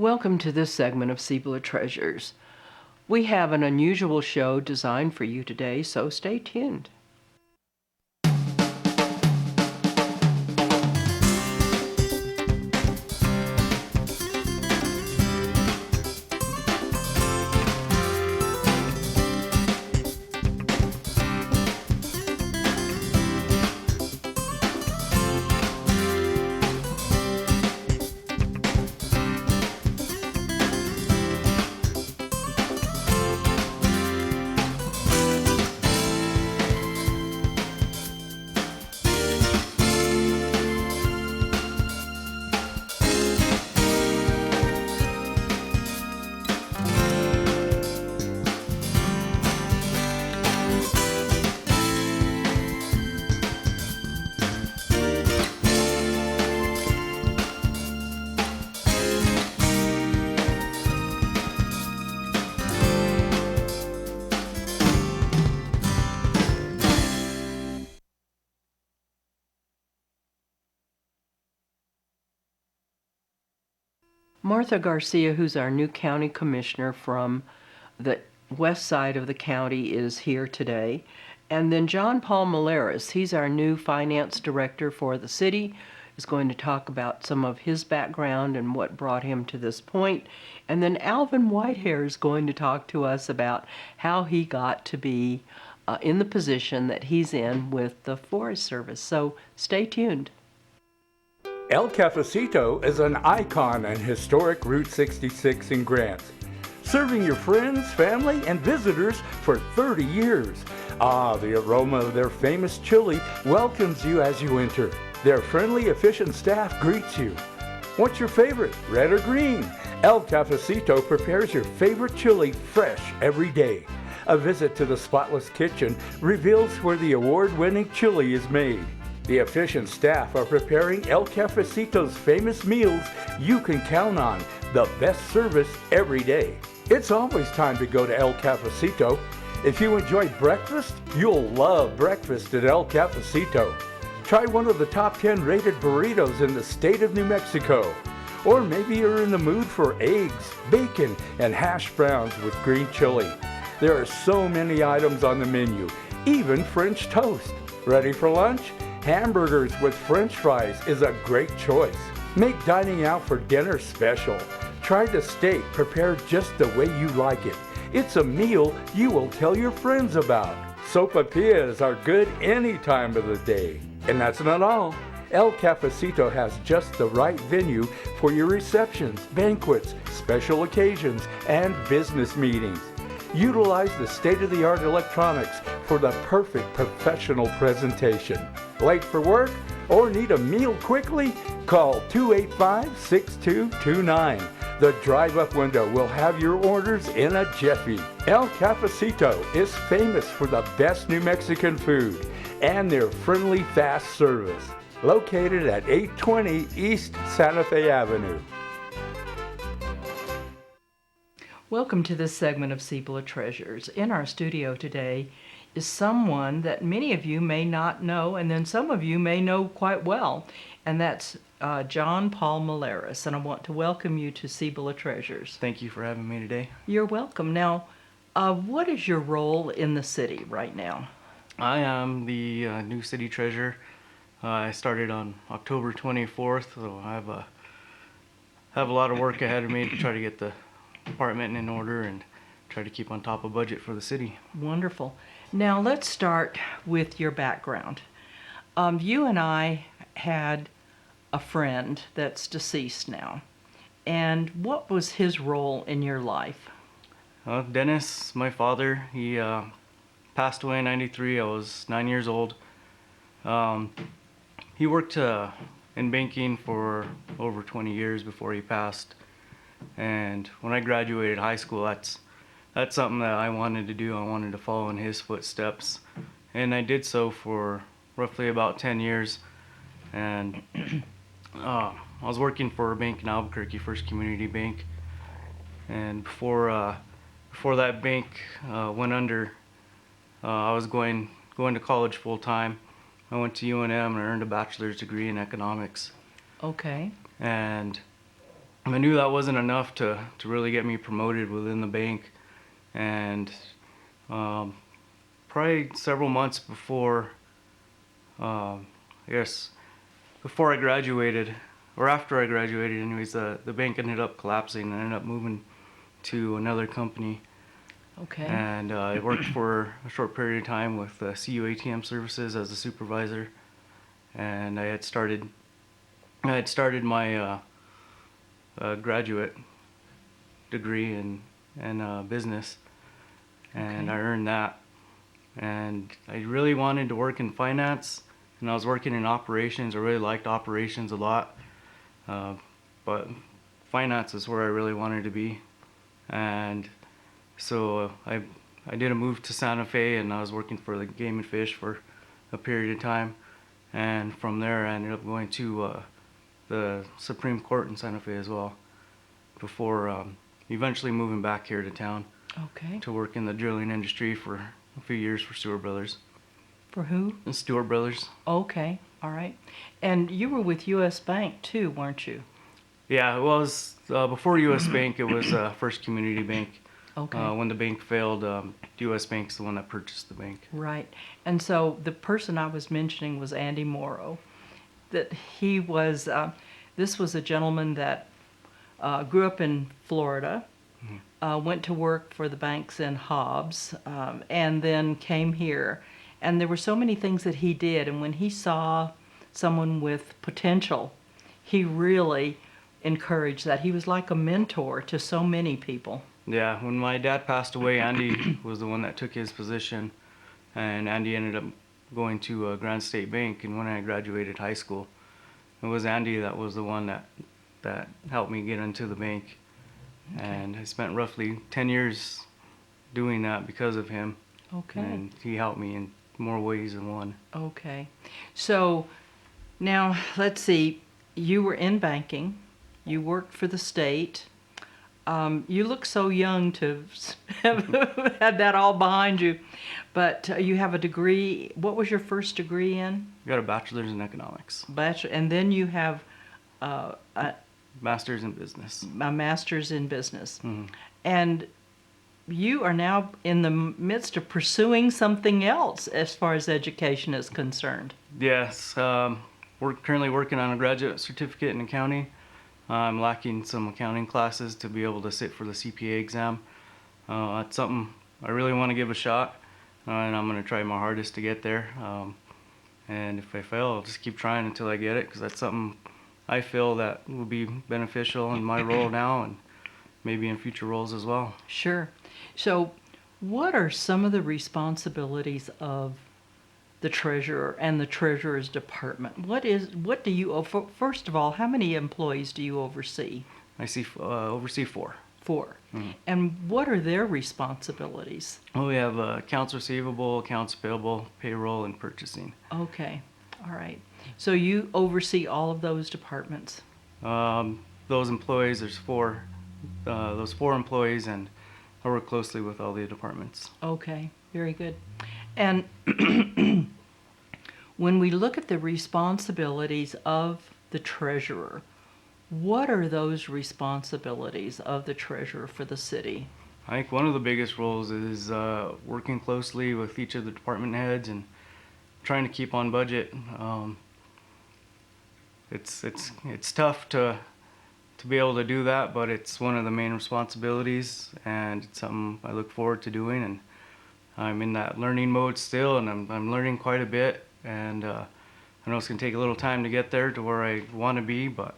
Welcome to this segment of Cibola Treasures. We have an unusual show designed for you today, so stay tuned. Martha Garcia, who's our new county commissioner from the west side of the county, is here today. And then John Paul Malaris, he's our new finance director for the city, is going to talk about some of his background and what brought him to this point. And then Alvin Whitehair is going to talk to us about how he got to be in the position that he's in with the Forest Service. So stay tuned. El Cafecito is an icon on historic Route 66 in Grant, serving your friends, family, and visitors for 30 years. The aroma of their famous chili welcomes you as you enter. Their friendly, efficient staff greets you. What's your favorite, red or green? El Cafecito prepares your favorite chili fresh every day. A visit to the spotless kitchen reveals where the award-winning chili is made. The efficient staff are preparing El Cafecito's famous meals you can count on, the best service every day. It's always time to go to El Cafecito. If you enjoy breakfast, you'll love breakfast at El Cafecito. Try one of the top 10 rated burritos in the state of New Mexico. Or maybe you're in the mood for eggs, bacon, and hash browns with green chili. There are so many items on the menu, even French toast. Ready for lunch? Hamburgers with French fries is a great choice. Make dining out for dinner special. Try the steak prepared just the way you like it. It's a meal you will tell your friends about. Sopapillas are good any time of the day. And that's not all. El Cafecito has just the right venue for your receptions, banquets, special occasions, and business meetings. Utilize the state-of-the-art electronics for the perfect professional presentation. Late for work or need a meal quickly? Call 285-6229. The drive-up window will have your orders in a jiffy. El Cafecito is famous for the best New Mexican food and their friendly, fast service. Located at 820 East Santa Fe Avenue. Welcome to this segment of Cibola Treasures. In our studio today is someone that many of you may not know, and then some of you may know quite well, and that's John Paul Malaris, and I want to welcome you to Cibola Treasures. Thank you for having me today. You're welcome. Now, what is your role in the city right now? I am the new city treasurer. I started on October 24th, so I have a lot of work ahead of me to try to get the department in order and try to keep on top of budget for the city. Wonderful. Now let's start with your background. You and I had a friend that's deceased now. And what was his role in your life? Dennis, my father, he passed away in '93. I was 9 years old. He worked in banking for over 20 years before he passed. And when I graduated high school, that's something that I wanted to do. I wanted to follow in his footsteps. And I did so for roughly about 10 years. And I was working for a bank in Albuquerque, First Community Bank. And before that bank went under, I was going to college full time. I went to UNM and earned a bachelor's degree in economics. Okay. And I knew that wasn't enough to really get me promoted within the bank. And um, probably several months before, I guess, before I graduated, or after I graduated anyways, the bank ended up collapsing and I ended up moving to another company. Okay. And I worked for a short period of time with CU ATM Services as a supervisor. And I had started my graduate degree in business, and Okay. I earned that. And I really wanted to work in finance, and I was working in operations. I really liked operations a lot, uh, but finance is where I really wanted to be. And so I did a move to Santa Fe, and I was working for the Game and Fish for a period of time. And from there, I ended up going to the Supreme Court in Santa Fe as well, before eventually moving back here to town Okay. to work in the drilling industry for a few years for Stewart Brothers. For who? The Stewart Brothers. Okay. All right. And you were with U.S. Bank too, weren't you? Yeah, it was before U.S. Bank. It was First Community Bank. Okay. When the bank failed, U.S. Bank's the one that purchased the bank. Right. And so the person I was mentioning was Andy Morrow. That he was, this was a gentleman that grew up in Florida, went to work for the banks in Hobbs, and then came here. And there were so many things that he did. And when he saw someone with potential, he really encouraged that. He was like a mentor to so many people. Yeah, when my dad passed away, Andy was the one that took his position, and Andy ended up going to Grand State Bank. And when I graduated high school, it was Andy that was the one that helped me get into the bank. Okay. And I spent roughly 10 years doing that because of him. Okay. And he helped me in more ways than one. Okay. So now let's see. You were in banking. You worked for the state. You look so young to have had that all behind you. But you have a degree. What was your first degree in? I got a bachelor's in economics, Bachelor. And then you have a master's in business. master's in business. Mhm. And you are now in the midst of pursuing something else as far as education is concerned. Yes, we're currently working on a graduate certificate in accounting. I'm lacking some accounting classes to be able to sit for the CPA exam. That's something I really want to give a shot, and I'm going to try my hardest to get there. And if I fail, I'll just keep trying until I get it, because that's something I feel that will be beneficial in my role now and maybe in future roles as well. Sure. So, what are some of the responsibilities of the treasurer and the treasurer's department? What do you, first of all, how many employees do you oversee? I oversee 4. 4. And what are their responsibilities? Well, we have accounts receivable, accounts payable, payroll, and purchasing. Okay. All right. So you oversee all of those departments. Those employees, there's 4, those 4 employees, and I work closely with all the departments. Okay. Very good. And when we look at the responsibilities of the treasurer, what are those responsibilities of the treasurer for the city? I think one of the biggest roles is working closely with each of the department heads and trying to keep on budget. It's tough to be able to do that, but it's one of the main responsibilities, and it's something I look forward to doing. And I'm in that learning mode still, and I'm learning quite a bit. And I know it's gonna take a little time to get there to where I want to be, but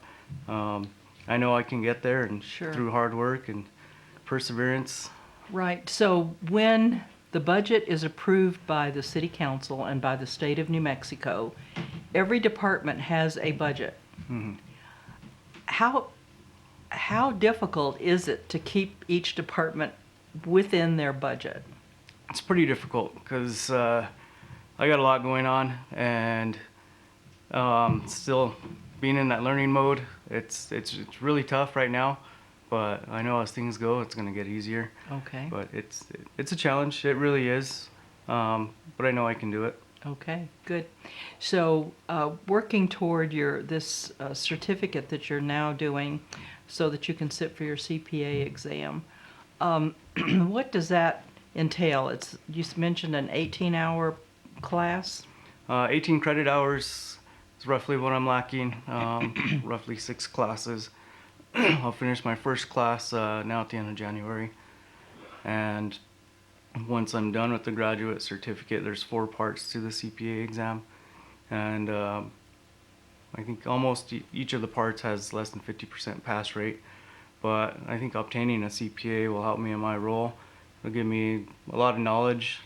I know I can get there, and Sure. through hard work and perseverance. Right. So when the budget is approved by the city council and by the state of New Mexico, every department has a budget. Mhm. How difficult is it to keep each department within their budget? It's pretty difficult because I got a lot going on, and still being in that learning mode. It's really tough right now, but I know as things go, it's gonna get easier. Okay. But it's a challenge. It really is. But I know I can do it. Okay, good. So, working toward this certificate that you're now doing, so that you can sit for your CPA exam, what does that entail? You mentioned an 18-hour class. 18 credit hours is roughly what I'm lacking. Roughly 6 classes. I'll finish my first class now at the end of January, and once I'm done with the graduate certificate, there's 4 parts to the CPA exam, and I think almost each of the parts has less than 50% pass rate. But I think obtaining a CPA will help me in my role. It'll give me a lot of knowledge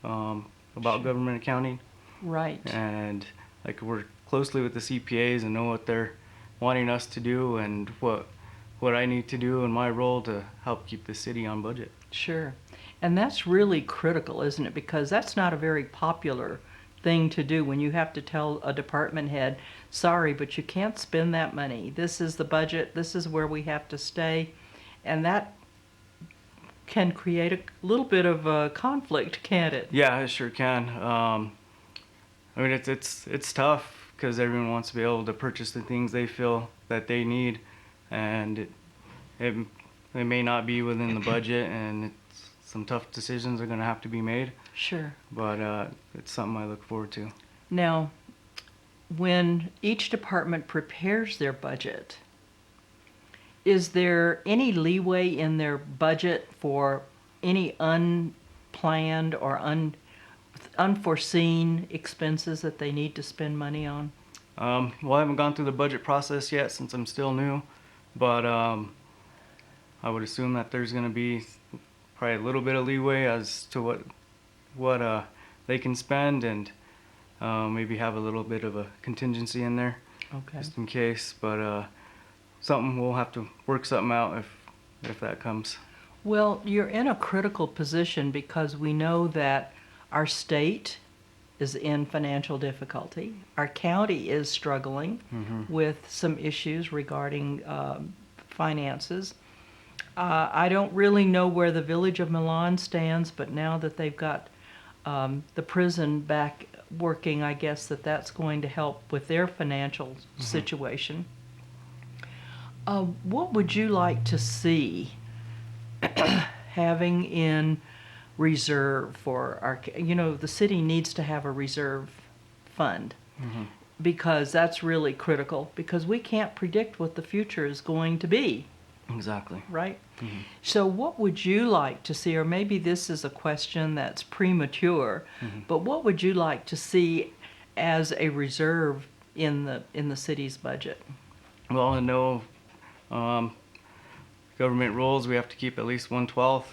about Sure. government accounting, Right. and I could work closely with the CPAs and know what they're wanting us to do and what I need to do in my role to help keep the city on budget. Sure. And that's really critical, isn't it? Because that's not a very popular thing to do when you have to tell a department head, sorry, but you can't spend that money. This is the budget. This is where we have to stay. And that can create a little bit of a conflict, can't it? Yeah, it sure can. I mean, it's tough because everyone wants to be able to purchase the things they feel that they need, and it, it may not be within the budget, and some tough decisions are going to have to be made. Sure. But it's something I look forward to. Now, when each department prepares their budget, is there any leeway in their budget for any unplanned or unforeseen expenses that they need to spend money on? Well, I haven't gone through the budget process yet since I'm still new, but I would assume that there's going to be probably a little bit of leeway as to what they can spend, and maybe have a little bit of a contingency in there Okay. just in case. But something we'll have to work something out if that comes. Well, you're in a critical position because we know that our state is in financial difficulty. Our county is struggling with some issues regarding finances. I don't really know where the village of Milan stands, but now that they've got the prison back working, I guess that's going to help with their financial situation. What would you like to see having in reserve for our, the city needs to have a reserve fund because that's really critical because we can't predict what the future is going to be, Exactly. right? So what would you like to see, or maybe this is a question that's premature, but what would you like to see as a reserve in the city's budget? Well, I know government rules, we have to keep at least 1/12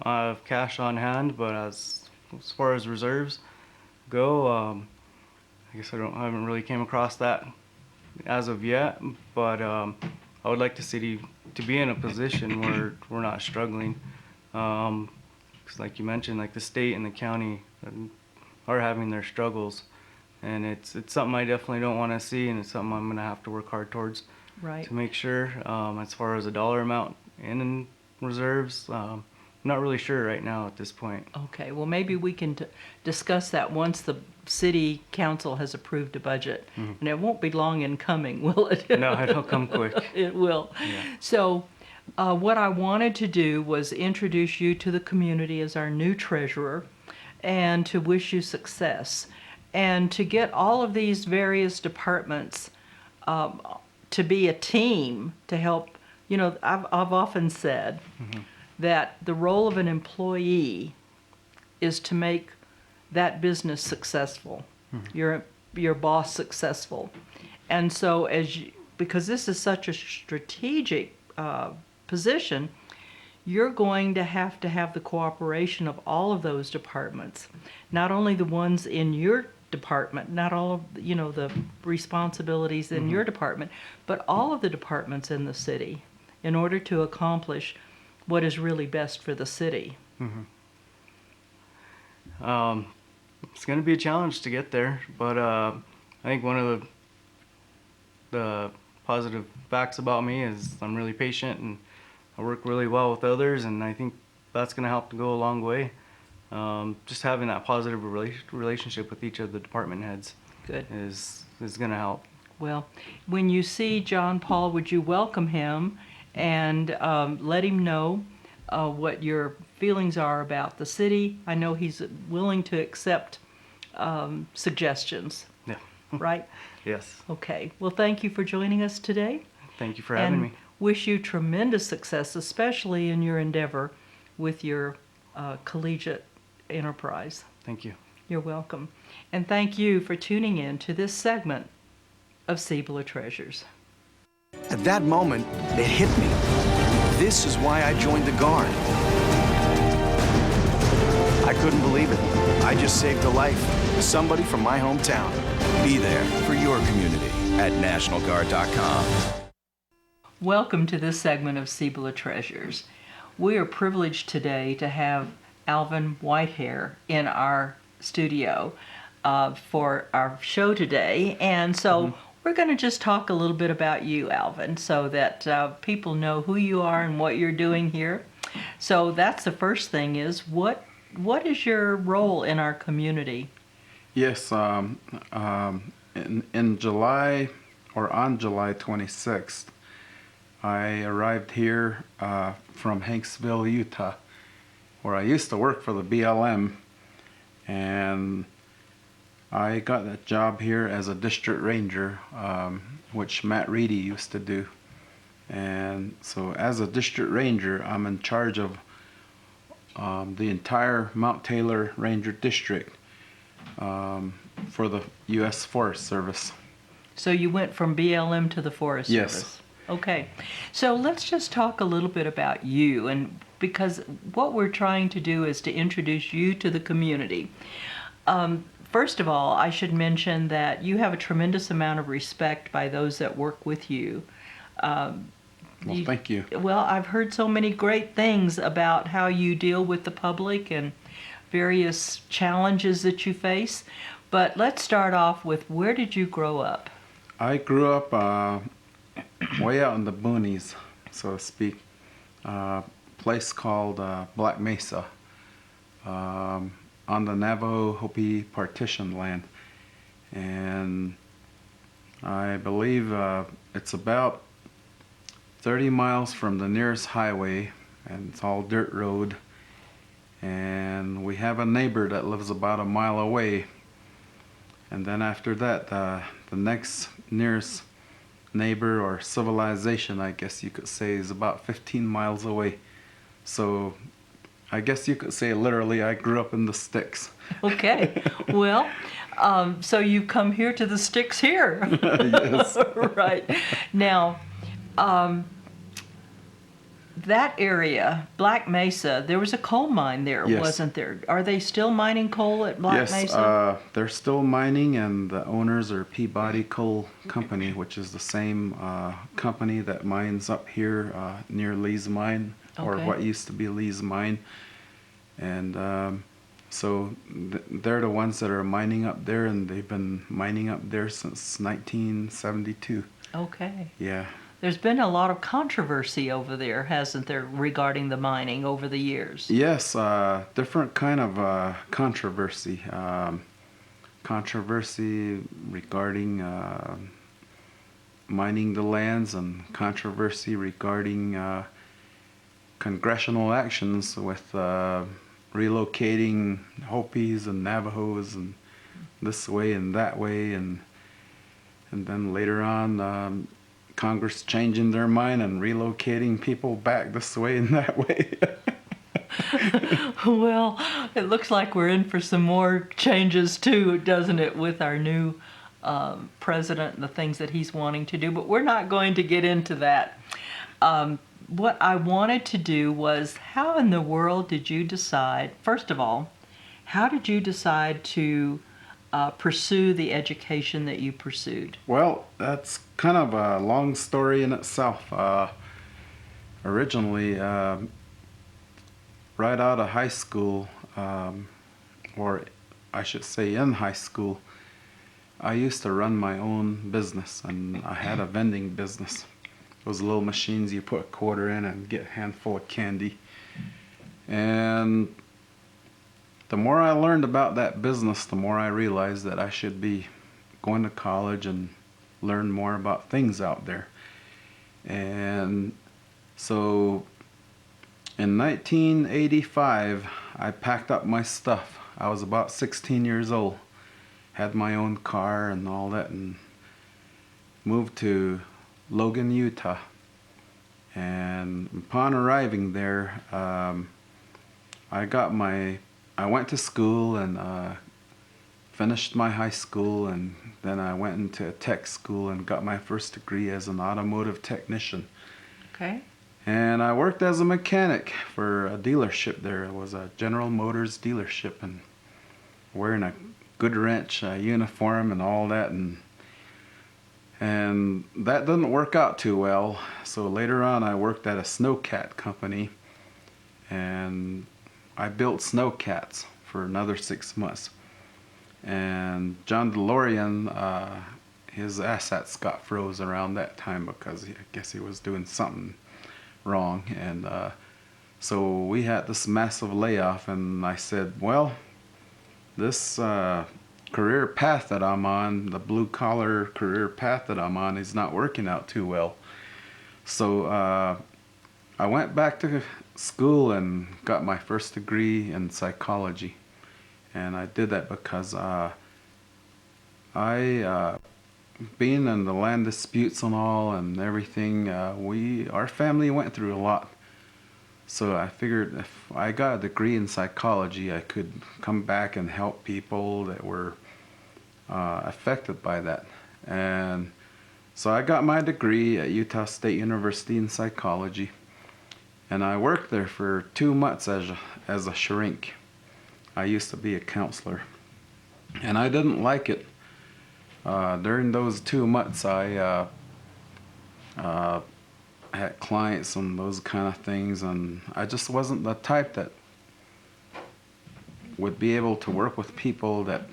of cash on hand, but as far as reserves go, I guess I haven't really came across that as of yet, but I would like the city to be in a position where we're not struggling. 'Cause like you mentioned, like the state and the county are having their struggles, and it's something I definitely don't want to see, and it's something I'm gonna have to work hard towards Right. to make sure. As far as a dollar amount in reserves, I'm not really sure right now at this point. Okay, well, maybe we can discuss that once the city council has approved a budget. And it won't be long in coming, will it? No, it'll come quick. It will. Yeah. So, what I wanted to do was introduce you to the community as our new treasurer and to wish you success and to get all of these various departments to be a team to help. I've often said that the role of an employee is to make that business successful, your boss successful. And so because this is such a strategic position, you're going to have the cooperation of all of those departments, not only the ones in your department, not all of the responsibilities in your department, but all of the departments in the city in order to accomplish what is really best for the city. It's going to be a challenge to get there, but I think one of the positive facts about me is I'm really patient and I work really well with others, and I think that's going to help to go a long way. Just having that positive relationship with each of the department heads Good. is going to help. Well, when you see John Paul, would you welcome him and let him know what your feelings are about the city? I know he's willing to accept suggestions, Yeah. right? Yes. Okay. Well, thank you for joining us today. Thank you for having And me. wish you tremendous success, especially in your endeavor with your collegiate enterprise. Thank you. You're welcome. And thank you for tuning in to this segment of Cibola Treasures. At that moment, it hit me. This is why I joined the Guard. I couldn't believe it. I just saved a life. Somebody from my hometown. Be there for your community at NationalGuard.com. Welcome to this segment of Cibola Treasures. We are privileged today to have Alvin Whitehair in our studio for our show today. And so we're going to just talk a little bit about you, Alvin, so that people know who you are and what you're doing here. So that's the first thing is, what is your role in our community? Yes, in July, or on July 26th, I arrived here from Hanksville, Utah, where I used to work for the BLM, and I got that job here as a district ranger, which Matt Reedy used to do. And so as a district ranger, I'm in charge of the entire Mount Taylor Ranger District for the U.S. Forest Service. So you went from BLM to the Forest Yes. Service. Okay. So let's just talk a little bit about you, and because what we're trying to do is to introduce you to the community. First of all, I should mention that you have a tremendous amount of respect by those that work with you. Well, thank you. Well, I've heard so many great things about how you deal with the public and various challenges that you face. But let's start off with, where did you grow up? I grew up way out in the boonies, so to speak. Place called Black Mesa, on the Navajo Hopi partition land. And I believe it's about 30 miles from the nearest highway, and it's all dirt road. And we have a neighbor that lives about a mile away. And then after that, the next nearest neighbor or civilization, I guess you could say, is about 15 miles away. So I guess you could say literally I grew up in the sticks. Okay. Well, so you come here to the sticks here. Yes. Right. Now, that area, Black Mesa, there was a coal mine there, Yes. wasn't there? Are they still mining coal at Black Yes, Mesa? they're still mining, and the owners are Peabody Coal Company, which is the same company that mines up here near Lee's Mine, or Okay. what used to be Lee's Mine. And so they're the ones that are mining up there, and they've been mining up there since 1972. Okay. Yeah. There's been a lot of controversy over there, hasn't there, regarding the mining over the years? Yes, different kind of controversy. Controversy regarding mining the lands, and controversy regarding congressional actions with relocating Hopis and Navajos and this way and that way, and then later on Congress changing their mind and relocating people back this way and that way. Well, it looks like we're in for some more changes too, doesn't it, with our new president and the things that he's wanting to do, but we're not going to get into that. What I wanted to do was, how in the world did you decide, first of all, how did you decide to pursue the education that you pursued? Well, that's kind of a long story in itself. Originally, right out of high school, or I should say in high school, I used to run my own business, and I had a vending business. Those little machines you put a quarter in and get a handful of candy. And the more I learned about that business, the more I realized that I should be going to college and learn more about things out there. And so in 1985, I packed up my stuff. I was about 16 years old, had my own car and all that, and moved to Logan, Utah. And upon arriving there, I went to school and finished my high school, and then I went into a tech school and got my first degree as an automotive technician. Okay. And I worked as a mechanic for a dealership there. It was a General Motors dealership, and wearing a Goodwrench uniform and all that, and that didn't work out too well. So later on I worked at a snowcat company, and I built snowcats for another 6 months. And John DeLorean, his assets got froze around that time because I guess he was doing something wrong. And so we had this massive layoff, and I said, well, this career path that I'm on, the blue collar career path that I'm on, is not working out too well. So I went back to school and got my first degree in psychology. And I did that because being in the land disputes and all and everything, our family went through a lot. So I figured if I got a degree in psychology, I could come back and help people that were affected by that. And so I got my degree at Utah State University in psychology, and I worked there for 2 months as a shrink. I used to be a counselor, and I didn't like it. During those 2 months, I had clients and those kind of things, and I just wasn't the type that would be able to work with people that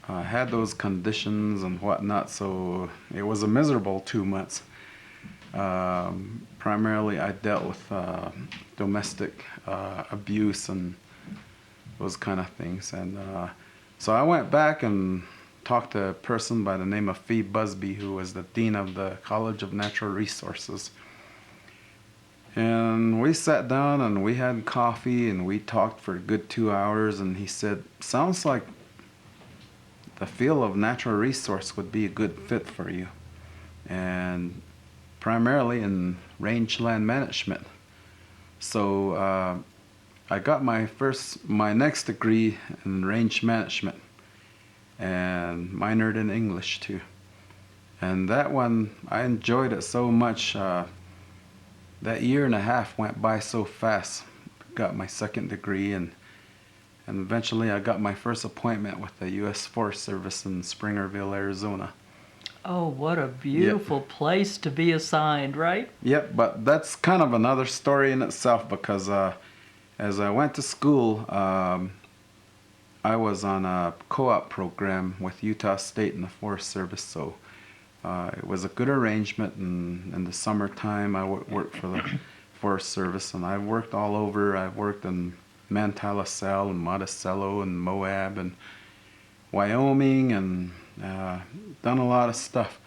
had those conditions and whatnot. So it was a miserable 2 months. Primarily I dealt with domestic abuse and those kind of things. And so I went back and talked to a person by the name of Fee Busby, who was the dean of the College of Natural Resources. And we sat down and we had coffee and we talked for a good 2 hours, and he said, sounds like the field of natural resource would be a good fit for you, and primarily in rangeland management. So I got my next degree in range management and minored in English too. And that one, I enjoyed it so much. That year and a half went by so fast. Got my second degree, and eventually I got my first appointment with the U.S. Forest Service in Springerville, Arizona. Oh, what a beautiful place to be assigned, right? Yep, but that's kind of another story in itself, because as I went to school, I was on a co-op program with Utah State and the Forest Service, so it was a good arrangement. And in the summertime, I worked for the Forest Service, and I worked all over. I worked in Mantala Cell and Monticello and Moab and Wyoming, and done a lot of stuff.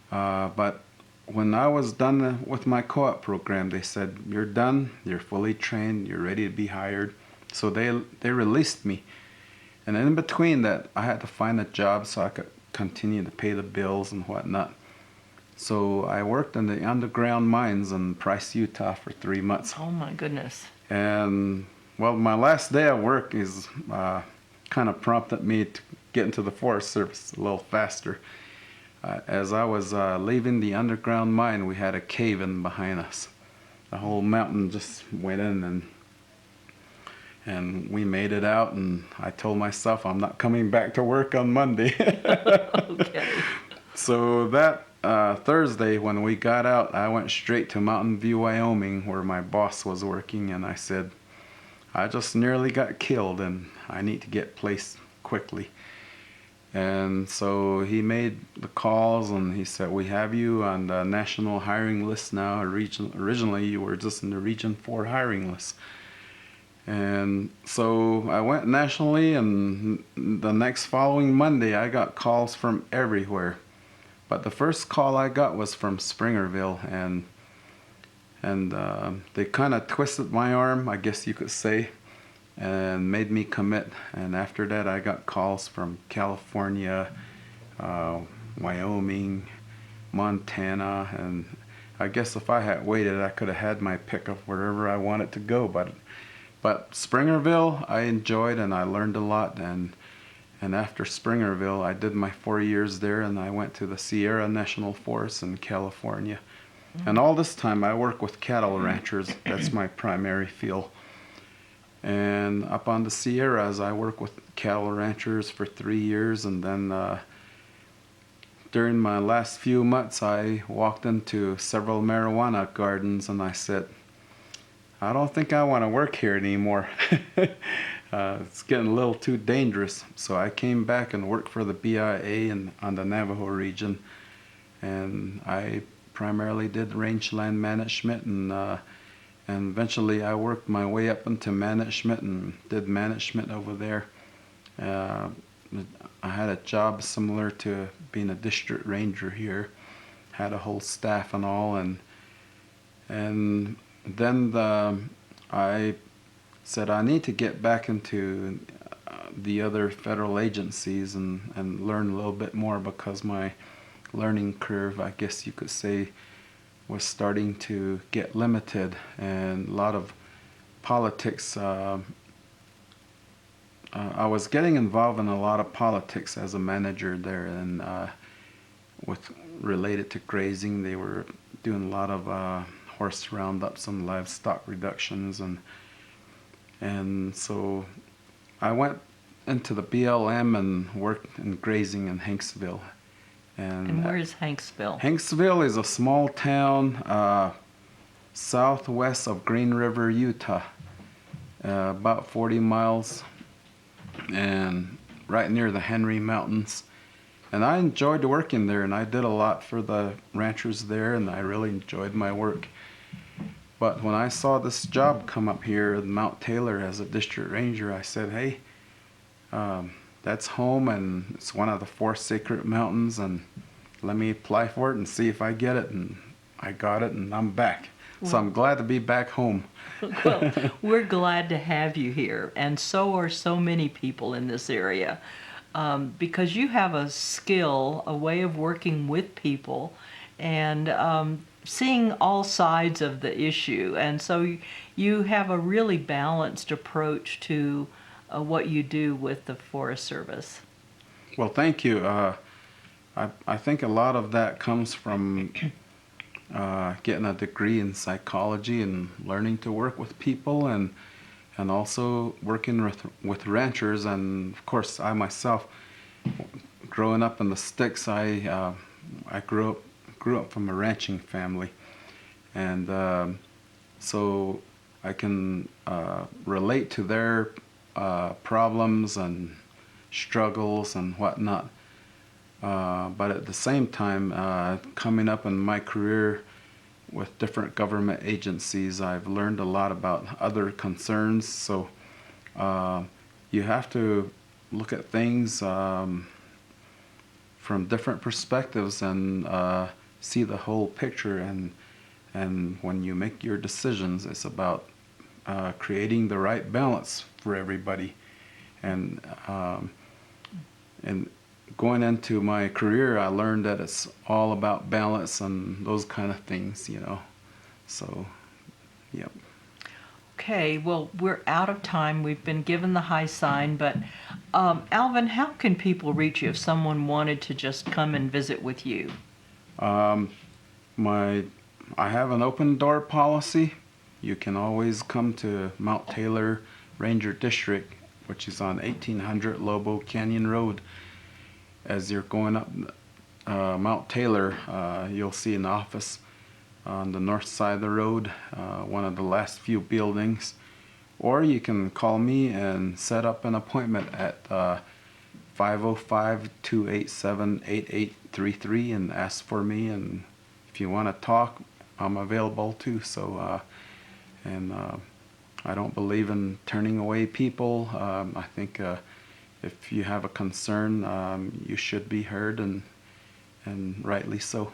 But when I was done with my co-op program, they said, you're done, you're fully trained, you're ready to be hired. So they released me. And in between that, I had to find a job so I could continue to pay the bills and whatnot. So I worked in the underground mines in Price, Utah for 3 months. Oh my goodness. And well, my last day of work is kind of prompted me to get into the Forest Service a little faster. As I was leaving the underground mine, we had a cave-in behind us. The whole mountain just went in, and we made it out, and I told myself I'm not coming back to work on Monday. Okay. So that Thursday when we got out, I went straight to Mountain View, Wyoming, where my boss was working, and I said, I just nearly got killed and I need to get placed quickly. And so he made the calls and he said, we have you on the national hiring list now. Originally you were just in the Region 4 hiring list. And so I went nationally, and the next following Monday, I got calls from everywhere. But the first call I got was from Springerville, and they kind of twisted my arm, I guess you could say, and made me commit. And after that, I got calls from California, uh, Wyoming, Montana, and I guess if I had waited, I could have had my pick of wherever I wanted to go. But Springerville, I enjoyed, and I learned a lot. And after Springerville, I did my 4 years there, and I went to the Sierra National Forest in California. And all this time, I work with cattle ranchers. That's my primary field. And up on the Sierras, I work with cattle ranchers for 3 years, and then during my last few months, I walked into several marijuana gardens, and I said, I don't think I want to work here anymore. It's getting a little too dangerous. So I came back and worked for the BIA on the Navajo region, and I primarily did rangeland management, and eventually I worked my way up into management and did management over there. I had a job similar to being a district ranger here, had a whole staff and all, and then I said I need to get back into the other federal agencies and learn a little bit more, because my learning curve, I guess you could say, was starting to get limited, and a lot of politics. I was getting involved in a lot of politics as a manager there, and with related to grazing, they were doing a lot of horse roundups and livestock reductions, and so I went into the BLM and worked in grazing in Hanksville. And where is Hanksville? Hanksville is a small town southwest of Green River, Utah, about 40 miles, and right near the Henry Mountains. And I enjoyed working there, and I did a lot for the ranchers there, and I really enjoyed my work. But when I saw this job come up here in Mount Taylor as a district ranger, I said, hey, that's home, and it's one of the 4 sacred mountains, and let me apply for it and see if I get it. And I got it, and I'm back. So I'm glad to be back home. Well, we're glad to have you here, and so are so many people in this area, because you have a skill, a way of working with people, and seeing all sides of the issue. And so you have a really balanced approach to what you do with the Forest Service. Well, thank you. I think a lot of that comes from getting a degree in psychology and learning to work with people, and also working with ranchers. And of course, I myself, growing up in the sticks, I grew up from a ranching family, and so I can relate to their problems and struggles and whatnot. But at the same time, coming up in my career with different government agencies, I've learned a lot about other concerns. So you have to look at things from different perspectives and see the whole picture. And when you make your decisions, it's about creating the right balance for everybody. And going into my career, I learned that it's all about balance and those kind of things, So, yep. Okay, well, we're out of time. We've been given the high sign, but Alvin, how can people reach you if someone wanted to just come and visit with you? I have an open door policy. You can always come to Mount Taylor Ranger District, which is on 1800 Lobo Canyon Road. As you're going up Mount Taylor, you'll see an office on the north side of the road, one of the last few buildings. Or you can call me and set up an appointment at 505-287-8833 and ask for me. And if you want to talk, I'm available too. So, I don't believe in turning away people. I think if you have a concern, you should be heard, and rightly so.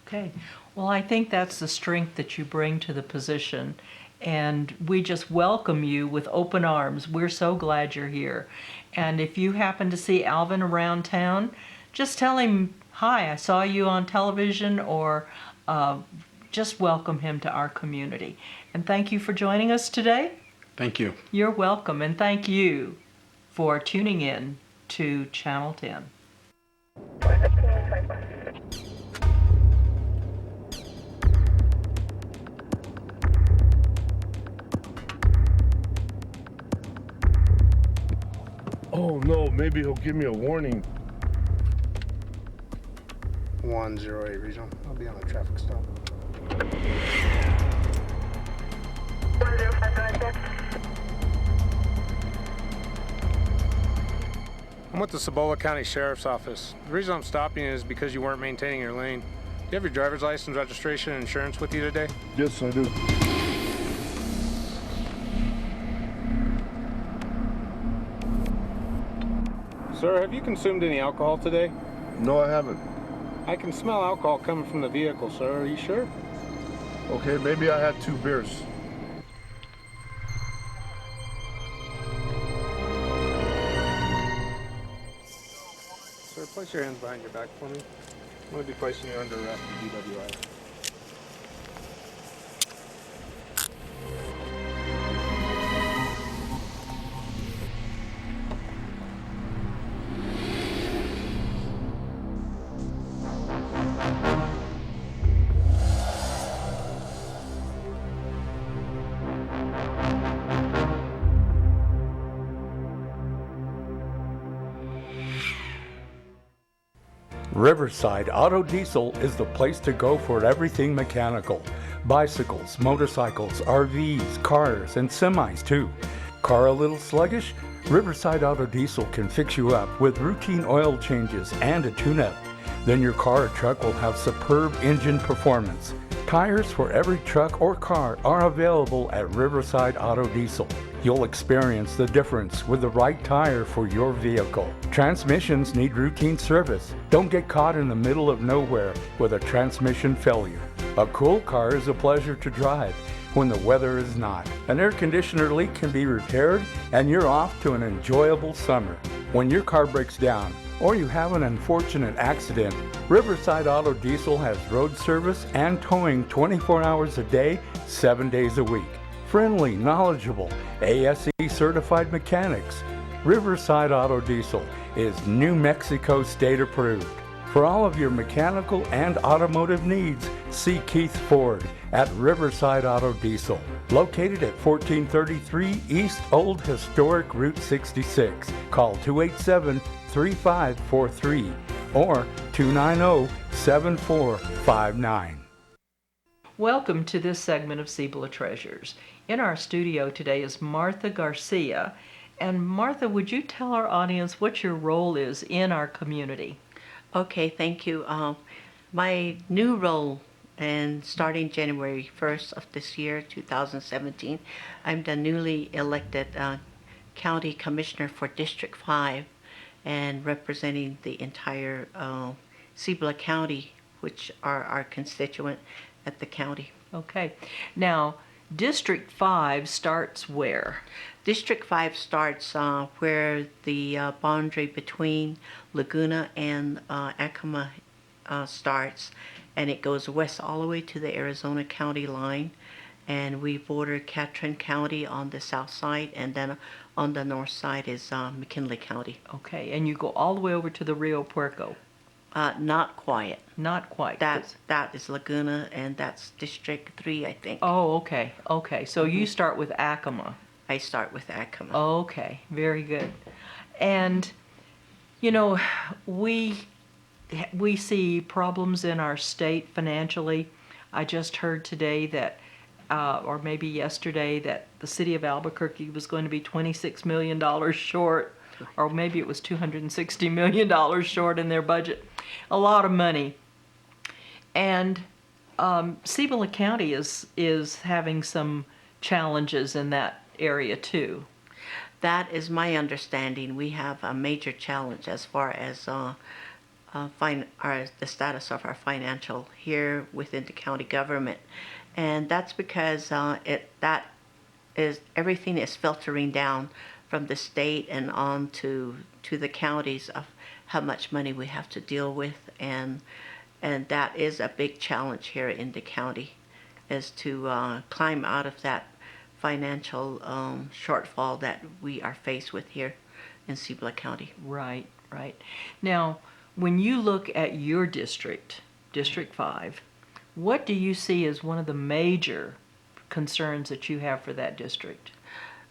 Okay. Well, I think that's the strength that you bring to the position. And we just welcome you with open arms. We're so glad you're here. And if you happen to see Alvin around town, just tell him, hi, I saw you on television, or just welcome him to our community. And thank you for joining us today. Thank you. You're welcome. And thank you for tuning in to Channel 10. Oh no, maybe he'll give me a warning. 108 regional. I'll be on a traffic stop. 105. I'm with the Cibola County Sheriff's Office. The reason I'm stopping you is because you weren't maintaining your lane. Do you have your driver's license, registration, and insurance with you today? Yes, I do. Sir, have you consumed any alcohol today? No, I haven't. I can smell alcohol coming from the vehicle, sir. Are you sure? Okay, maybe I had 2 beers. Sir, place your hands behind your back for me. I'm going to be placing you under arrest for DWI. Riverside Auto Diesel is the place to go for everything mechanical. Bicycles, motorcycles, RVs, cars, and semis too. Car a little sluggish? Riverside Auto Diesel can fix you up with routine oil changes and a tune-up. Then your car or truck will have superb engine performance. Tires for every truck or car are available at Riverside Auto Diesel. You'll experience the difference with the right tire for your vehicle. Transmissions need routine service. Don't get caught in the middle of nowhere with a transmission failure. A cool car is a pleasure to drive when the weather is not. An air conditioner leak can be repaired and you're off to an enjoyable summer. When your car breaks down or you have an unfortunate accident, Riverside Auto Diesel has road service and towing 24 hours a day, 7 days a week. Friendly, knowledgeable, ASE certified mechanics. Riverside Auto Diesel is New Mexico state approved. For all of your mechanical and automotive needs, see Keith Ford at Riverside Auto Diesel, located at 1433 East Old Historic Route 66. Call 287-3543 or 290-7459. Welcome to this segment of Cibola Treasures. In our studio today is Martha Garcia. And Martha, would you tell our audience what your role is in our community? Okay, thank you. My new role, and starting January 1st of this year, 2017, I'm the newly elected County Commissioner for District 5 and representing the entire Cibola County, which are our constituent at the county. Okay. Now, District 5 starts where? District 5 starts where the boundary between Laguna and Acoma starts, and it goes west all the way to the Arizona County line, and we border Catron County on the south side, and then on the north side is McKinley County. Okay, and you go all the way over to the Rio Puerco? Not quite. Not quite. That is Laguna, and that's District 3, I think. Oh, okay. Okay, so you start with Acoma. I start with Acoma. Okay, very good. And, you know, we see problems in our state financially. I just heard today that, or maybe yesterday, that the city of Albuquerque was going to be $26 million short, or maybe it was $260 million short in their budget. A lot of money. And Cibola County is having some challenges in that area too. That is my understanding. We have a major challenge as far as the status of our financial here within the county government, and that's because that is everything is filtering down from the state and on to the counties of how much money we have to deal with, and that is a big challenge here in the county, is to climb out of that financial shortfall that we are faced with here in Cibola County. Right, right. Now, when you look at your district, District 5, what do you see as one of the major concerns that you have for that district?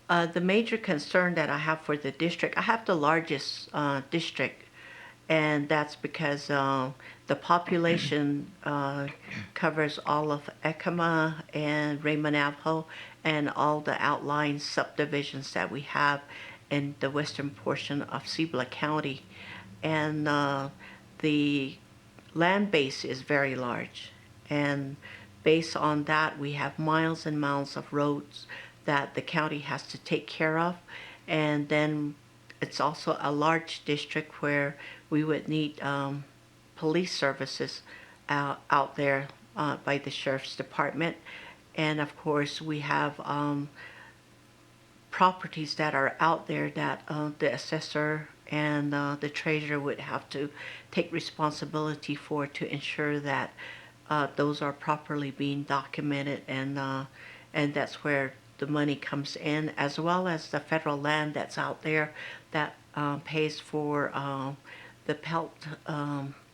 The major concern that I have for the district, I have the largest district, and that's because the population covers all of Ekama and Raymond Navajo and all the outlying subdivisions that we have in the western portion of Cibola County. And the land base is very large. And based on that, we have miles and miles of roads that the county has to take care of. And then it's also a large district where we would need police services out there by the sheriff's department. And of course, we have properties that are out there that the assessor and the treasurer would have to take responsibility for, to ensure that those are properly being documented, and that's where the money comes in, as well as the federal land that's out there that pays for the pelt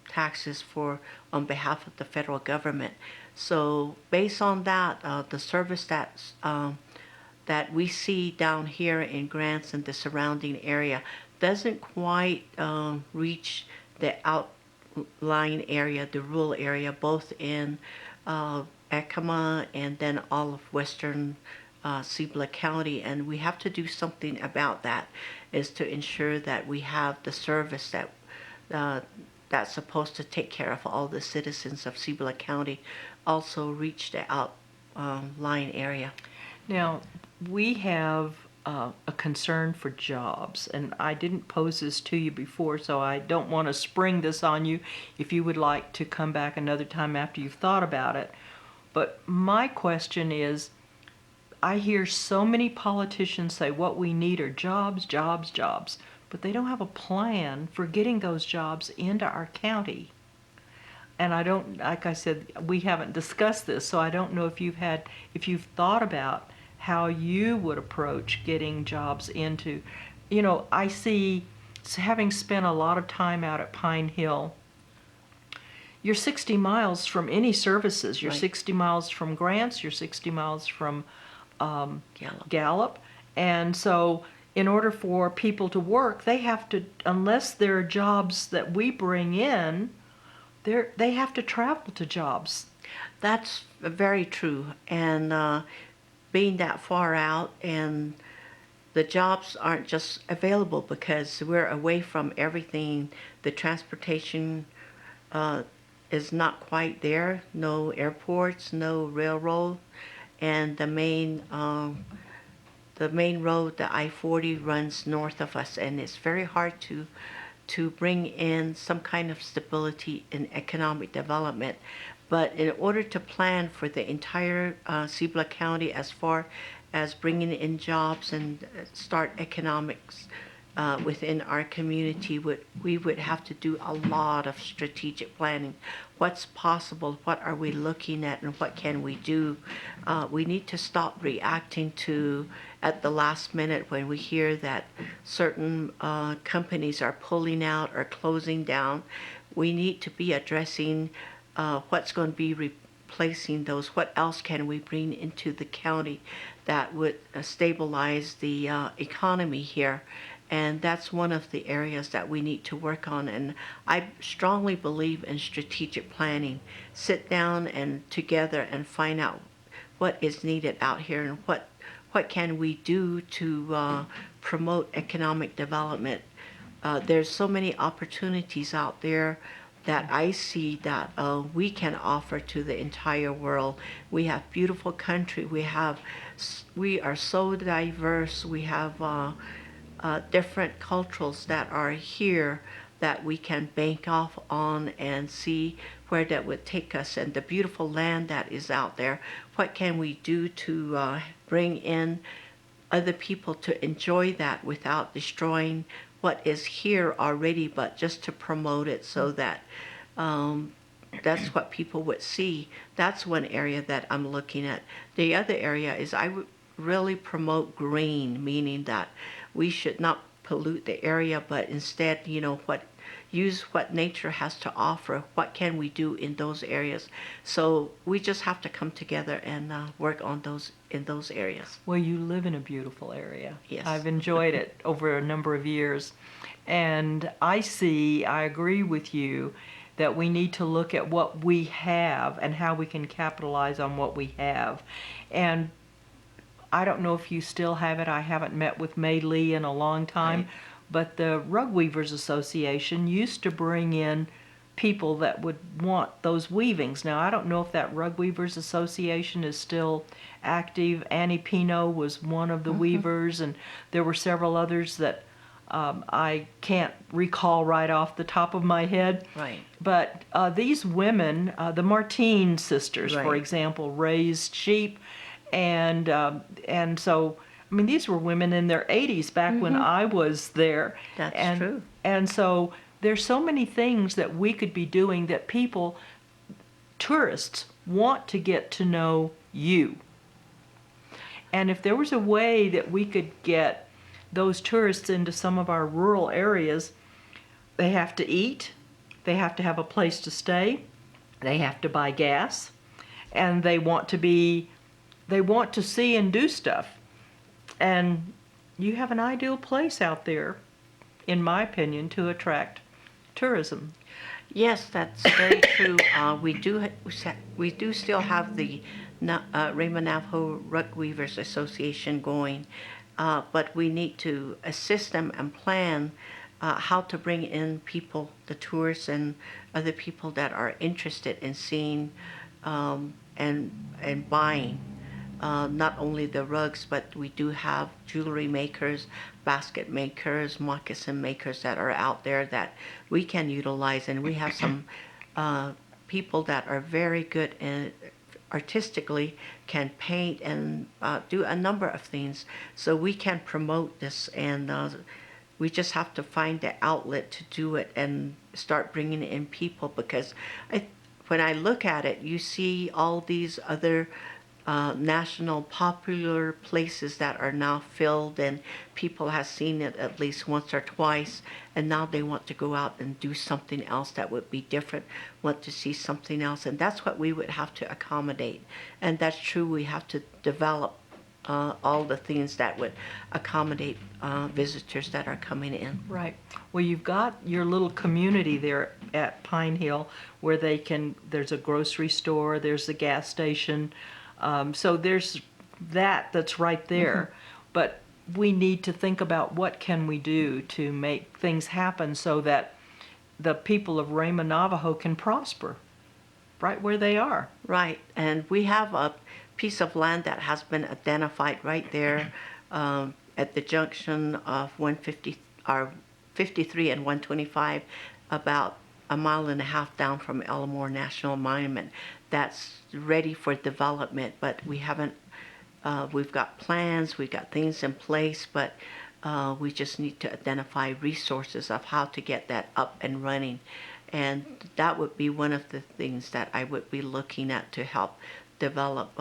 taxes for on behalf of the federal government. So based on that, the service that we see down here in Grants and the surrounding area doesn't quite reach the outlying area, the rural area, both in Ekama and then all of western Cibola County. And we have to do something about that, is to ensure that we have the service that that's supposed to take care of all the citizens of Cibola County also reach the outlying area. Now, we have a concern for jobs, and I didn't pose this to you before, so I don't want to spring this on you if you would like to come back another time after you've thought about it. But my question is, I hear so many politicians say what we need are jobs, jobs, jobs, but they don't have a plan for getting those jobs into our county. And I don't, like I said, we haven't discussed this, so I don't know if you've thought about how you would approach getting jobs into, I see, having spent a lot of time out at Pine Hill, you're 60 miles from any services. You're Right. 60 miles from Grants, you're 60 miles from Gallup. And so in order for people to work, they have to, unless there are jobs that we bring in, they have to travel to jobs. That's very true. And being that far out, and the jobs aren't just available because we're away from everything. The transportation is not quite there. No airports, no railroad, and the main road, the I-40, runs north of us, and it's very hard to bring in some kind of stability in economic development. But in order to plan for the entire Cibola County as far as bringing in jobs and start economics within our community, we would have to do a lot of strategic planning. What's possible? What are we looking at? And what can we do? We need to stop reacting to at the last minute when we hear that certain companies are pulling out or closing down. We need to be addressing what's going to be replacing those. What else can we bring into the county that would stabilize the economy here? And that's one of the areas that we need to work on. And I strongly believe in strategic planning. Sit down and together and find out what is needed out here, and what can we do to promote economic development. There's so many opportunities out there that I see that we can offer to the entire world. We have beautiful country. We are so diverse. We have different cultures that are here that we can bank off on and see where that would take us, and the beautiful land that is out there. What can we do to bring in other people to enjoy that without destroying what is here already, but just to promote it so that that's what people would see. That's one area that I'm looking at. The other area is I would really promote green, meaning that we should not pollute the area, but instead, use what nature has to offer. What can we do in those areas? So we just have to come together and work on those in those areas. Well, you live in a beautiful area. Yes. I've enjoyed it over a number of years. And I agree with you that we need to look at what we have and how we can capitalize on what we have. And I don't know if you still have it. I haven't met with May Lee in a long time. Right. But the Rug Weavers Association used to bring in people that would want those weavings. Now, I don't know if that Rug Weavers Association is still active. Annie Pino was one of the weavers, and there were several others that I can't recall right off the top of my head. Right. But these women, the Martine sisters, for Right. example, raised sheep, and so I mean, these were women in their 80s back when I was there. That's true. And so there's so many things that we could be doing that people, tourists, want to get to know you. And if there was a way that we could get those tourists into some of our rural areas, they have to eat, they have to have a place to stay, they have to buy gas, and they want to see and do stuff. And you have an ideal place out there, in my opinion, to attract tourism. Yes, that's very true. We do still have the Raymond Navajo Rug Weavers Association going, but we need to assist them and plan how to bring in people, the tourists and other people that are interested in seeing and buying. Not only the rugs, but we do have jewelry makers, basket makers, moccasin makers that are out there that we can utilize. And we have some people that are very good and artistically can paint and do a number of things. So we can promote this, and we just have to find the outlet to do it and start bringing in people, because when I look at it, you see all these other national popular places that are now filled, and people have seen it at least once or twice, and now they want to go out and do something else that would be different, want to see something else, and that's what we would have to accommodate. And that's true, we have to develop all the things that would accommodate visitors that are coming in. Right. Well, you've got your little community there at Pine Hill where there's a grocery store, there's a gas station, so there's that's right there. But we need to think about what can we do to make things happen so that the people of Raymond, Navajo can prosper right where they are. Right, and we have a piece of land that has been identified right there at the junction of 53 and 125, about a mile and a half down from Elmore National Monument. That's ready for development, but we haven't, we've got plans, we've got things in place, but we just need to identify resources of how to get that up and running. And that would be one of the things that I would be looking at to help develop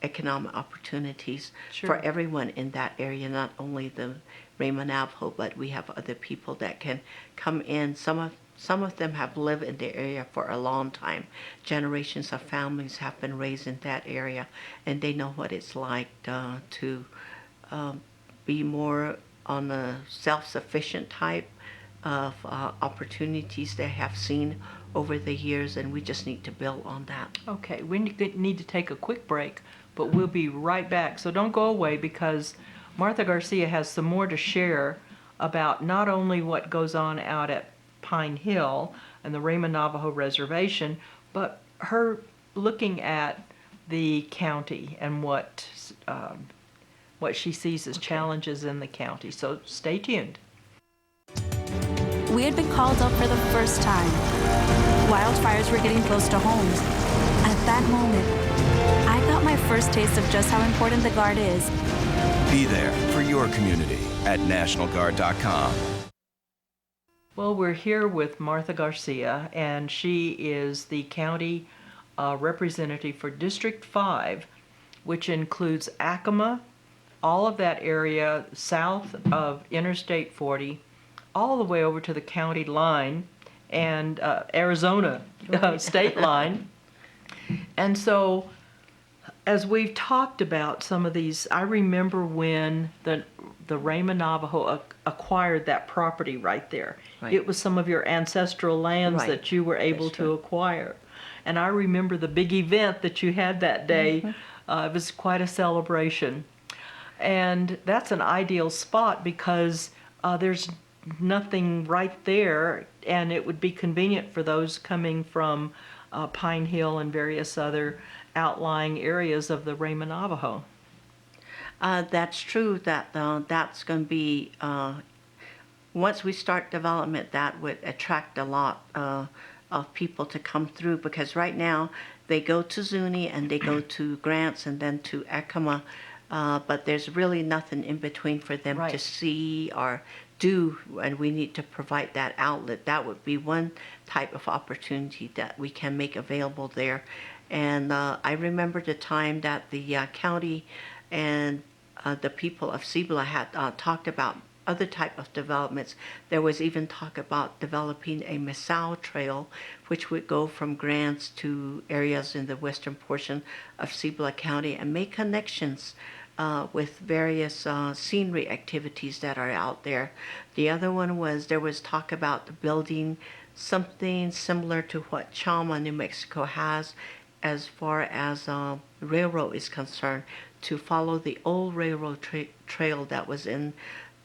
economic opportunities for everyone in that area, not only the Raymond Navajo, but we have other people that can come in. Some of them have lived in the area for a long time. Generations of families have been raised in that area, and they know what it's like to be more on a self-sufficient type of opportunities they have seen over the years, and we just need to build on that. Okay, we need to take a quick break, but we'll be right back. So don't go away, because Martha Garcia has some more to share about not only what goes on out at Pine Hill, and the Raymond Navajo Reservation, but her looking at the county and what she sees as challenges in the county. So stay tuned. We had been called up for the first time. Wildfires were getting close to homes. At that moment, I got my first taste of just how important the Guard is. Be there for your community at NationalGuard.com. Well, we're here with Martha Garcia, and she is the county representative for District 5, which includes Acoma, all of that area south of Interstate 40, all the way over to the county line and Arizona state line. And so, as we've talked about some of these, I remember when the Raymond Navajo acquired that property right there. Right. It was some of your ancestral lands Right. that you were able That's to acquire. And I remember the big event that you had that day. It was quite a celebration. And that's an ideal spot because there's nothing right there, and it would be convenient for those coming from Pine Hill and various other outlying areas of the Raymond Navajo. That's true. That's going to be once we start development, that would attract a lot of people to come through, because right now they go to Zuni and they go to Grants and then to Acoma, but there's really nothing in between for them to see or do, and we need to provide that outlet. That would be one type of opportunity that we can make available there. And I remember the time that the county and the people of Cibola had talked about other type of developments. There was even talk about developing a Misao Trail, which would go from Grants to areas in the western portion of Cibola County and make connections with various scenery activities that are out there. The other one was, there was talk about building something similar to what Chama, New Mexico has as far as railroad is concerned, to follow the old railroad trail that was in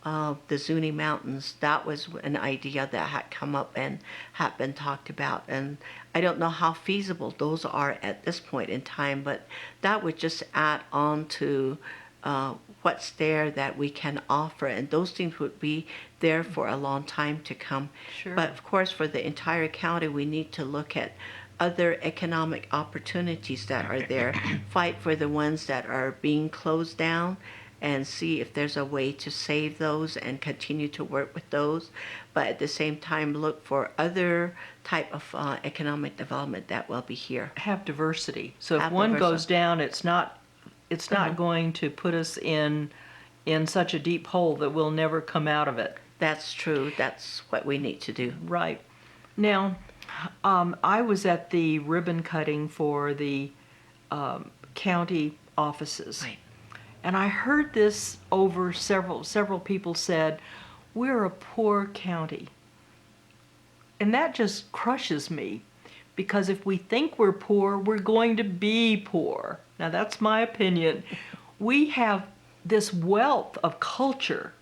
the Zuni Mountains. That was an idea that had come up and had been talked about. And I don't know how feasible those are at this point in time, but that would just add on to what's there that we can offer. And those things would be there for a long time to come. Sure. But of course, for the entire county, we need to look at other economic opportunities that are there, fight for the ones that are being closed down, and see if there's a way to save those and continue to work with those, but at the same time look for other type of economic development that will be here. Have diversity. So if Have one diversity. goes down, it's not going to put us in such a deep hole that we'll never come out of it. That's true. That's what we need to do. Right. Now, I was at the ribbon cutting for the county offices. Right. And I heard this over several people said, we're a poor county. And that just crushes me, because if we think we're poor, we're going to be poor. Now that's my opinion. We have this wealth of culture.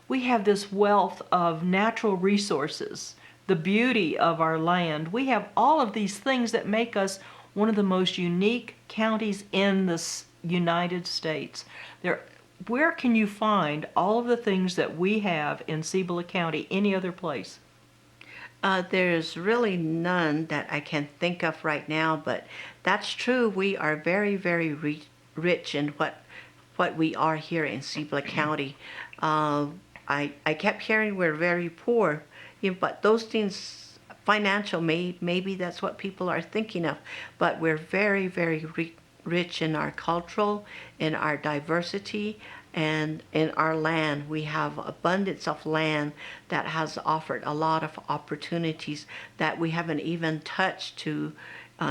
We have this wealth of natural resources, the beauty of our land. We have all of these things that make us one of the most unique counties in the United States. Where can you find all of the things that we have in Cibola County any other place? There's really none that I can think of right now, but that's true. We are very, very rich in what we are here in Cibola County. I kept hearing we're very poor, but those things, financial, maybe that's what people are thinking of, but we're very, very rich in our cultural, in our diversity, and in our land. We have abundance of land that has offered a lot of opportunities that we haven't even touched to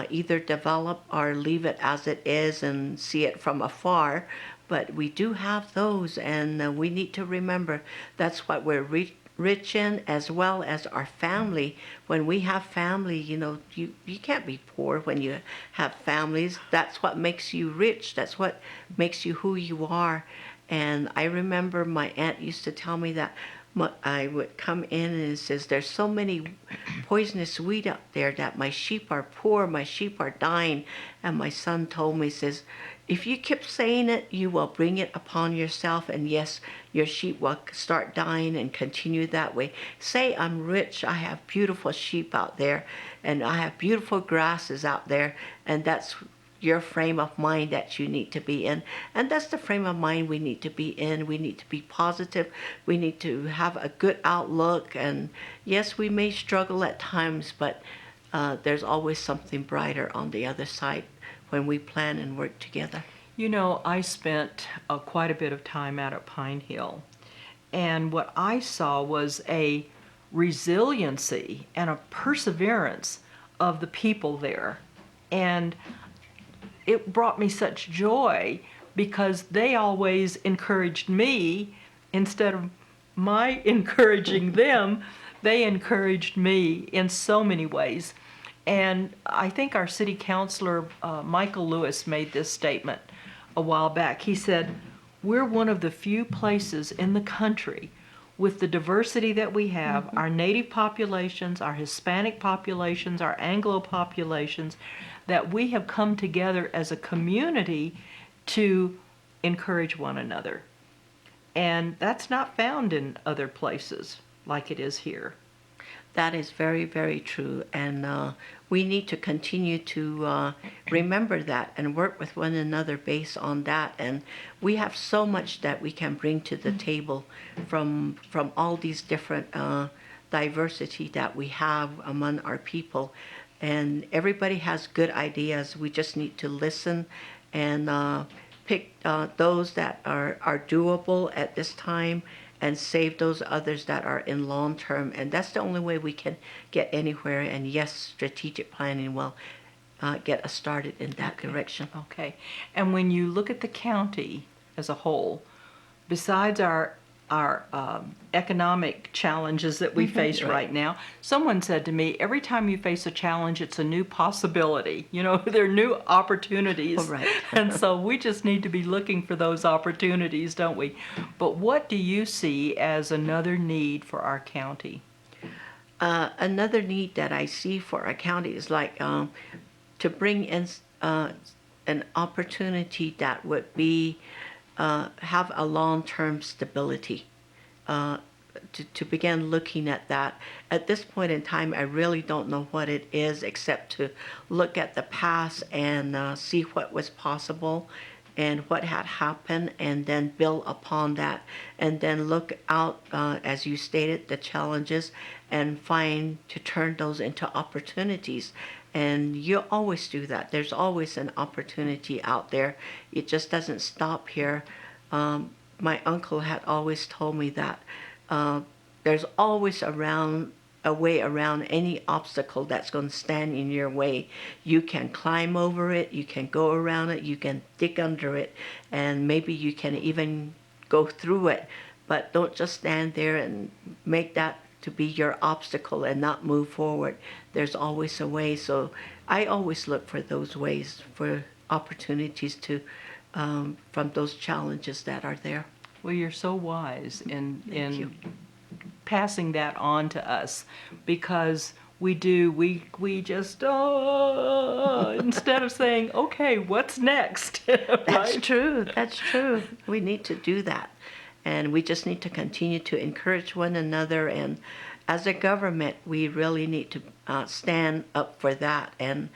either develop or leave it as it is and see it from afar. But we do have those, and we need to remember that's what we're rich in, as well as our family. When we have family, you can't be poor when you have families. That's what makes you rich. That's what makes you who you are. And I remember my aunt used to tell me that I would come in and it says, there's so many poisonous weed out there that my sheep are poor, my sheep are dying. And my son told me, says, if you keep saying it, you will bring it upon yourself. And yes, your sheep will start dying and continue that way. Say, I'm rich, I have beautiful sheep out there, and I have beautiful grasses out there, and that's your frame of mind that you need to be in. And that's the frame of mind we need to be in. We need to be positive. We need to have a good outlook. And yes, we may struggle at times, but there's always something brighter on the other side when we plan and work together. You know, I spent quite a bit of time out at Pine Hill, and what I saw was a resiliency and a perseverance of the people there. And it brought me such joy because they always encouraged me instead of my encouraging them. They encouraged me in so many ways. And I think our city councilor, Michael Lewis, made this statement a while back. He said, we're one of the few places in the country with the diversity that we have, our native populations, our Hispanic populations, our Anglo populations, that we have come together as a community to encourage one another. And that's not found in other places like it is here. That is very, very true. And we need to continue to remember that and work with one another based on that. And we have so much that we can bring to the table from all these different diversity that we have among our people. And everybody has good ideas. We just need to listen and pick those that are doable at this time and save those others that are in long term. And that's the only way we can get anywhere. And yes, strategic planning will get us started in that direction. Okay. And when you look at the county as a whole, besides our economic challenges that we face right now, someone said to me, every time you face a challenge, it's a new possibility. You know, there are new opportunities. Oh, right. And so we just need to be looking for those opportunities, don't we? But what do you see as another need for our county? Another need that I see for our county is like to bring in an opportunity that would be have a long-term stability, to begin looking at that. At this point in time, I really don't know what it is except to look at the past and see what was possible and what had happened, and then build upon that, and then look out, as you stated, the challenges, and find to turn those into opportunities. And you always do that. There's always an opportunity out there. It just doesn't stop here. My uncle had always told me that there's always a way around any obstacle that's going to stand in your way. You can climb over it, you can go around it, you can dig under it, and maybe you can even go through it. But don't just stand there and make that to be your obstacle and not move forward. There's always a way. So I always look for those ways, for opportunities to from those challenges that are there. Well, you're so wise Thank you. in passing that on to us, because we just instead of saying, okay, what's next? That's Right? true. That's true. We need to do that. And we just need to continue to encourage one another. And as a government, we really need to stand up for that and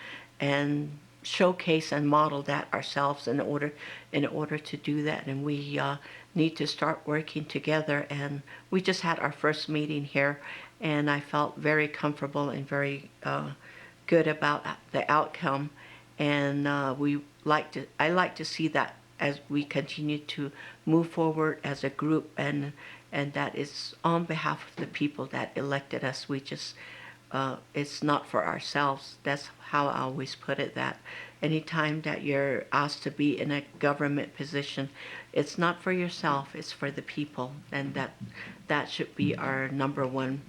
showcase and model that ourselves in order to do that. And we need to start working together. And we just had our first meeting here, and I felt very comfortable and very good about the outcome. And I like to see that as we continue to move forward as a group, and that is on behalf of the people that elected us. We just, it's not for ourselves. That's how I always put it, that anytime that you're asked to be in a government position, it's not for yourself, it's for the people. And that should be our number one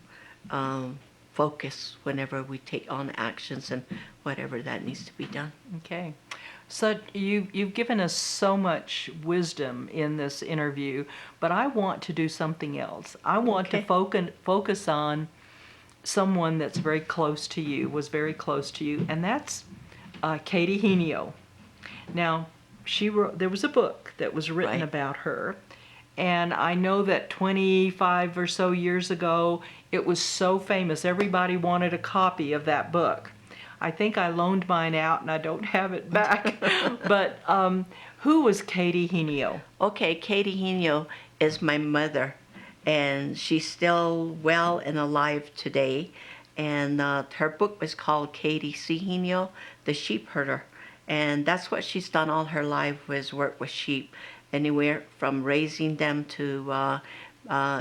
focus whenever we take on actions and whatever that needs to be done. Okay. You've given us so much wisdom in this interview, but I want to do something else. I want to focus on someone that's very close to you, was very close to you, and that's Katie Henio. Now, there was a book that was written about her, and I know that 25 or so years ago, it was so famous. Everybody wanted a copy of that book. I think I loaned mine out and I don't have it back. But who was Katie Henio? Okay, Katie Henio is my mother, and she's still well and alive today. And her book was called Katie C. Henio, The Sheep Herder. And that's what she's done all her life, was work with sheep, anywhere from raising them to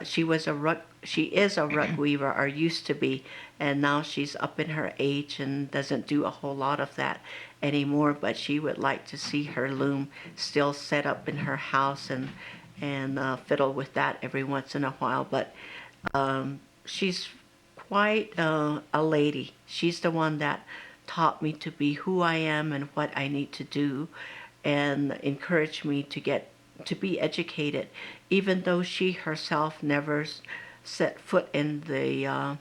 she is a rug weaver, or used to be, and now she's up in her age and doesn't do a whole lot of that anymore, but she would like to see her loom still set up in her house and fiddle with that every once in a while. But she's quite a lady. She's the one that taught me to be who I am and what I need to do, and encouraged me to be educated, even though she herself never set foot in the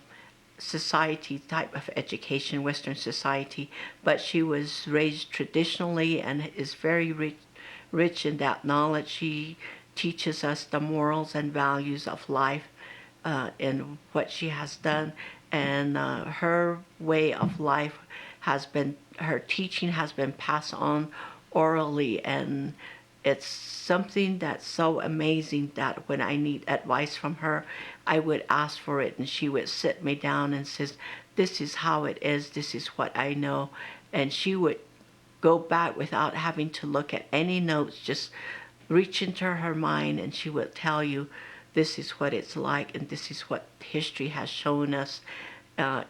society type of education, Western society, but she was raised traditionally and is very rich in that knowledge. She teaches us the morals and values of life in what she has done, and her way of life her teaching has been passed on orally, and it's something that's so amazing that when I need advice from her, I would ask for it, and she would sit me down and says, "This is how it is, this is what I know." And she would go back without having to look at any notes, just reach into her mind, and she would tell you, this is what it's like, and this is what history has shown us.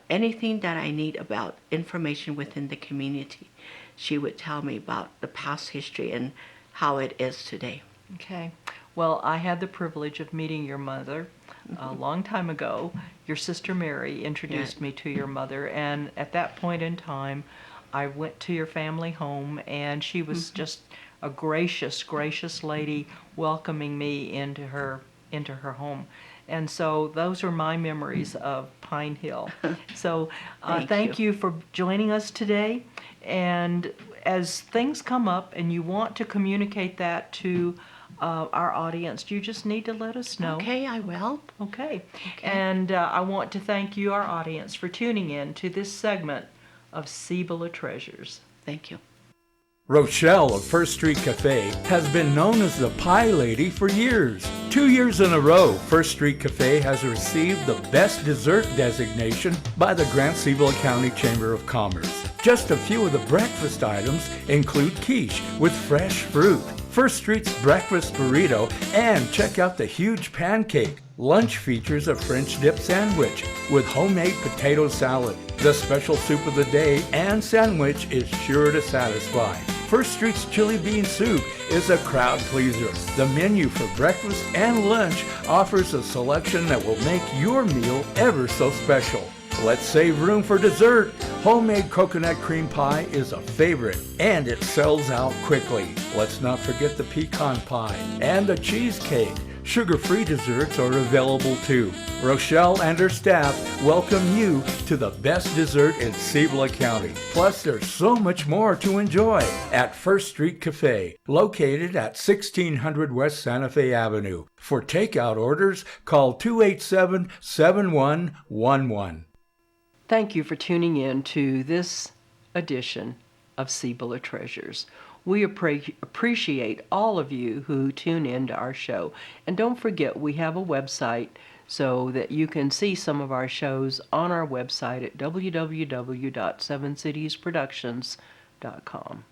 Anything that I need about information within the community, she would tell me about the past history and how it is today. Okay. Well, I had the privilege of meeting your mother a long time ago. Your sister Mary introduced me to your mother, and at that point in time, I went to your family home, and she was just a gracious lady, welcoming me into her home. And so those are my memories of Pine Hill. So thank you for joining us today. And as things come up and you want to communicate that to our audience, you just need to let us know. Okay, I will. Okay. And I want to thank you, our audience, for tuning in to this segment of Cibola Treasures. Thank you. Rochelle of First Street Cafe has been known as the Pie Lady for years. 2 years in a row, First Street Cafe has received the Best Dessert designation by the Grant Cibola County Chamber of Commerce. Just a few of the breakfast items include quiche with fresh fruit, First Street's breakfast burrito, and check out the huge pancake. Lunch features a French dip sandwich with homemade potato salad. The special soup of the day and sandwich is sure to satisfy. First Street's chili bean soup is a crowd pleaser. The menu for breakfast and lunch offers a selection that will make your meal ever so special. Let's save room for dessert. Homemade coconut cream pie is a favorite, and it sells out quickly. Let's not forget the pecan pie and the cheesecake. Sugar-free desserts are available too. Rochelle and her staff welcome you to the best dessert in Cibola County. Plus, there's so much more to enjoy at First Street Cafe, located at 1600 West Santa Fe Avenue. For takeout orders, call 287-7111. Thank you for tuning in to this edition of Cibola Treasures. We appreciate all of you who tune in to our show. And don't forget, we have a website so that you can see some of our shows on our website at www.sevencitiesproductions.com.